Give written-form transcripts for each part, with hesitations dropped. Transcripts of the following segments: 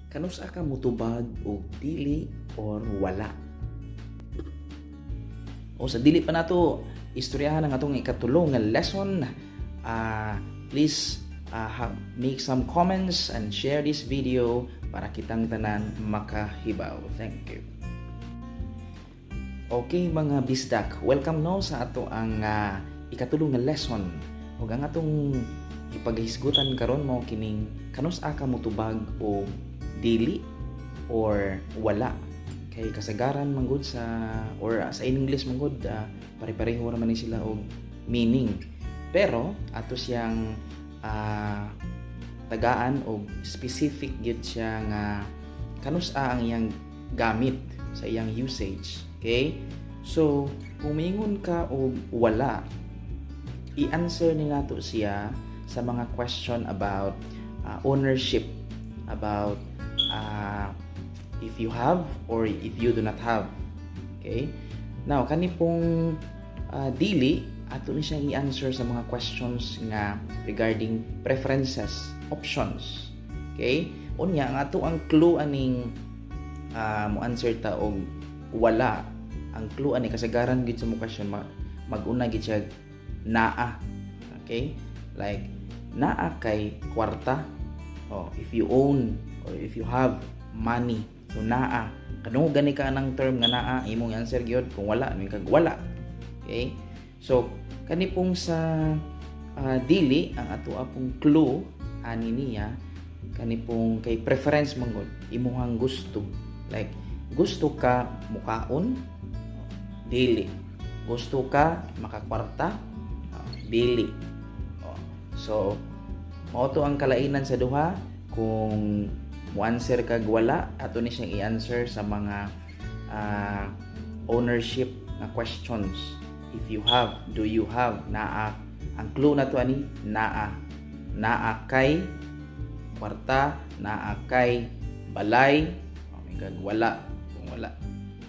Kanusa ka mutubag og dili or wala? O sa dili pa nato istoryahan ang atong ikatulo nga lesson, please make some comments and share this video para kitang tanan makahibaw. Thank you. Okay mga bisdak, welcome no sa ato ang ikatulo nga lesson. Ug ang atong ipaghisgutan karon mo kining kanusa ka mutubag og dili or wala. Kay kasagaran manggod sa English manggod pare-pareho naman ni sila og meaning. Pero ato siyang tagaan og specific gyud siya nga kanusa ang iyang gamit sa iyang usage. Okay? So, kung mingon ka og wala, i-answer ni nato siya sa mga question about ownership, about if you have or if you do not have. Okay? Now, kani pong dili, ato ni siyang i-answer sa mga questions nga regarding preferences, options. Okay? Unya, ang ato ang clue aning mo answer ta og wala. Ang clue ani kasagaran gid sa mo question mag-una gid siya naa. Okay? Like naa kay kwarta. Oh, if you own or if you have money. So naa. Kanu gani ka nang term nga naa, imong answer gyud kung wala, may kag wala. Okay? So kani pong sa dili ang ato apong clue ani niya kani pong kay preference manggod imong gusto. Like gusto ka mukaon, dili. Gusto ka makakwarta, dili. So mao to ang kalainan sa duha. Kung mo answer kag wala, ato ni siyang i-answer sa mga ownership na questions. If you have, do you have, naa. Ang clue na to ani naa. Naa kay kwarta, naa kay balay, kag wala. Kung wala.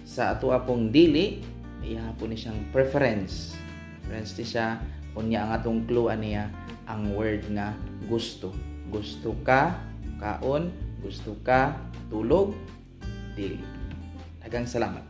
Sa ato apong dili, ihapon ni siyang preference. Preference ti siya unya ang atong clue aniya ang word nga gusto. Gusto ka kaon, gusto ka tulog, dili. Daghang salamat.